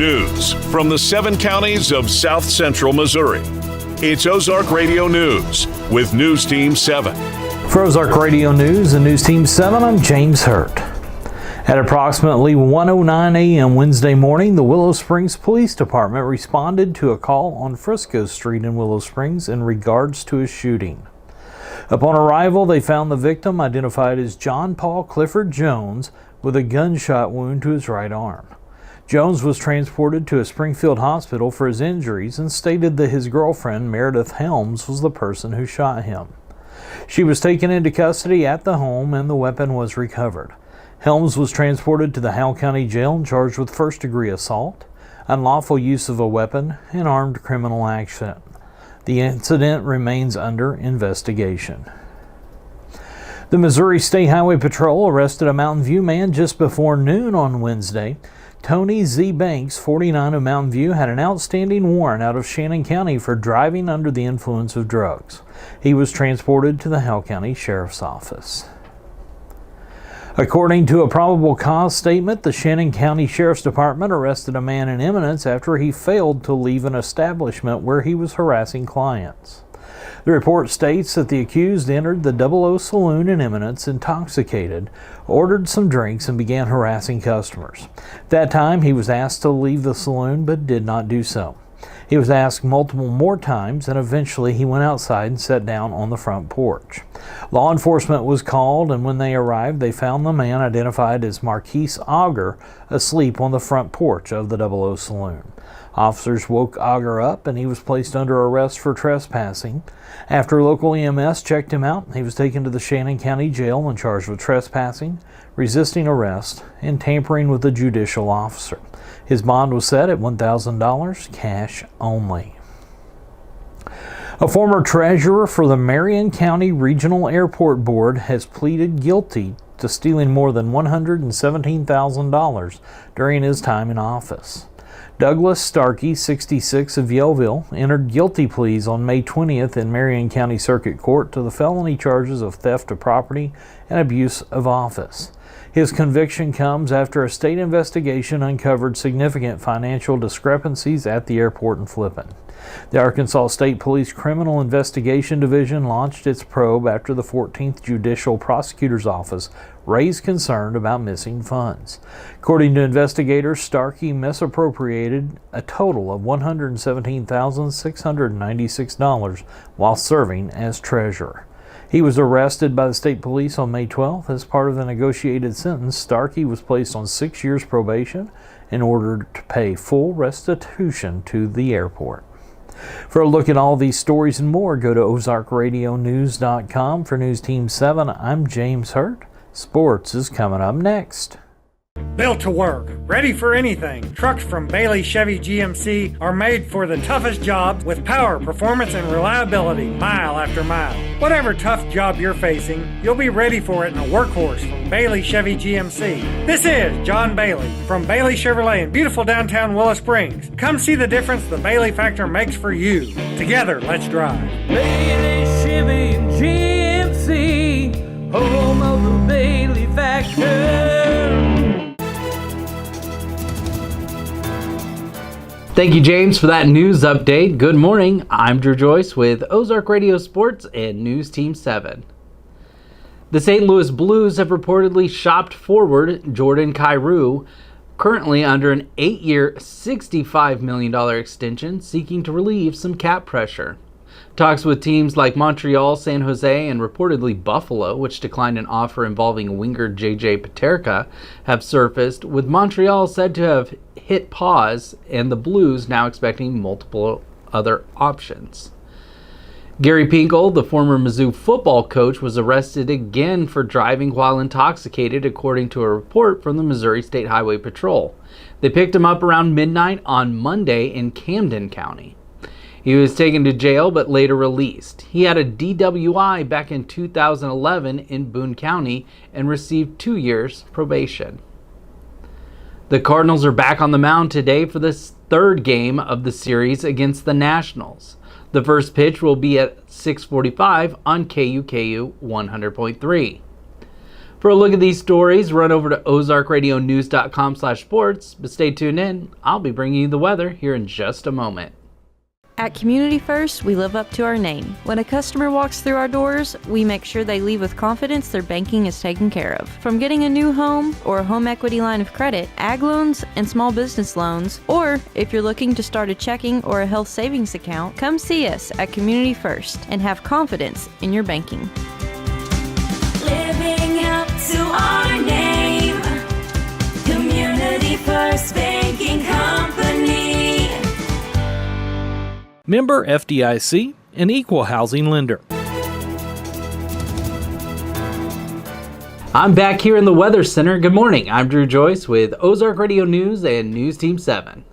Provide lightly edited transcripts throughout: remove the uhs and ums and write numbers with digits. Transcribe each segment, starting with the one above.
News from the 7 counties of South Central Missouri. It's Ozark Radio News with News Team 7. For Ozark Radio News and News Team 7, I'm James Hurt. At approximately 1:09 a.m. Wednesday morning, the Willow Springs Police Department responded to a call on Frisco Street in Willow Springs in regards to a shooting. Upon arrival, they found the victim, identified as John Paul Clifford Jones, with a gunshot wound to his right arm. Jones was transported to a Springfield hospital for his injuries and stated that his girlfriend, Meredith Helms, was the person who shot him. She was taken into custody at the home and the weapon was recovered. Helms was transported to the Howell County Jail and charged with first-degree assault, unlawful use of a weapon, and armed criminal action. The incident remains under investigation. The Missouri State Highway Patrol arrested a Mountain View man just before noon on Wednesday. Tony Z. Banks, 49 of Mountain View, had an outstanding warrant out of Shannon County for driving under the influence of drugs. He was transported to the Howell County Sheriff's Office. According to a probable cause statement, the Shannon County Sheriff's Department arrested a man in Eminence after he failed to leave an establishment where he was harassing clients. The report states that the accused entered the 00 Saloon in Eminence intoxicated, ordered some drinks, and began harassing customers. At that time, he was asked to leave the saloon but did not do so. He was asked multiple more times, and eventually he went outside and sat down on the front porch. Law enforcement was called, and when they arrived, they found the man identified as Marquise Auger asleep on the front porch of the 00 Saloon. Officers woke Auger up, and he was placed under arrest for trespassing. After local EMS checked him out, he was taken to the Shannon County Jail and charged with trespassing, resisting arrest, and tampering with a judicial officer. His bond was set at $1,000, cash only. A former treasurer for the Marion County Regional Airport Board has pleaded guilty to stealing more than $117,000 during his time in office. Douglas Starkey, 66, of Yellville, entered guilty pleas on May 20th in Marion County Circuit Court to the felony charges of theft of property and abuse of office. His conviction comes after a state investigation uncovered significant financial discrepancies at the airport in Flippin. The Arkansas State Police Criminal Investigation Division launched its probe after the 14th Judicial Prosecutor's Office raised concern about missing funds. According to investigators, Starkey misappropriated a total of $117,696 while serving as treasurer. He was arrested by the state police on May 12th. As part of the negotiated sentence, Starkey was placed on 6 years probation in order to pay full restitution to the airport. For a look at all these stories and more, go to ozarkradionews.com. For News Team 7, I'm James Hurt. Sports is coming up next. Built to work, ready for anything. Trucks from Bailey Chevy GMC are made for the toughest jobs with power, performance, and reliability mile after mile. Whatever tough job you're facing, you'll be ready for it in a workhorse from Bailey Chevy GMC. This is John Bailey from Bailey Chevrolet in beautiful downtown Willow Springs. Come see the difference the Bailey factor makes for you. Together, let's drive. Bailey Chevy GMC, home of the Bailey factor. Thank you, James, for that news update. Good morning. I'm Drew Joyce with Ozark Radio Sports and News Team 7. The St. Louis Blues have reportedly shopped forward Jordan Kyrou, currently under an 8-year, $65 million extension, seeking to relieve some cap pressure. Talks with teams like Montreal, San Jose, and reportedly Buffalo, which declined an offer involving winger J.J. Paterka, have surfaced, with Montreal said to have hit pause and the Blues now expecting multiple other options. Gary Pinkel, the former Mizzou football coach, was arrested again for driving while intoxicated, according to a report from the Missouri State Highway Patrol. They picked him up around midnight on Monday in Camden County. He was taken to jail but later released. He had a DWI back in 2011 in Boone County and received 2 years probation. The Cardinals are back on the mound today for the third game of the series against the Nationals. The first pitch will be at 6:45 on KUKU 100.3. For a look at these stories, run over to ozarkradionews.com/sports, but stay tuned in. I'll be bringing you the weather here in just a moment. At Community First, we live up to our name. When a customer walks through our doors, we make sure they leave with confidence their banking is taken care of. From getting a new home or a home equity line of credit, ag loans, and small business loans, or if you're looking to start a checking or a health savings account, come see us at Community First and have confidence in your banking. Living up to our name, Community First Banking Company. Member FDIC, an equal housing lender. I'm back here in the Weather Center. Good morning. I'm Drew Joyce with Ozark Radio News and News Team 7.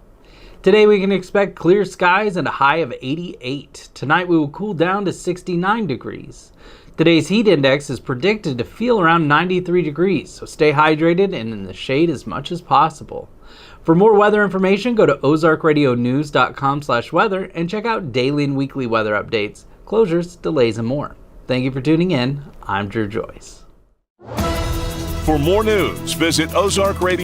Today we can expect clear skies and a high of 88. Tonight we will cool down to 69 degrees. Today's heat index is predicted to feel around 93 degrees, so stay hydrated and in the shade as much as possible. For more weather information, go to ozarkradionews.com/weather and check out daily and weekly weather updates, closures, delays, and more. Thank you for tuning in. I'm Drew Joyce. For more news, visit Ozark Radio.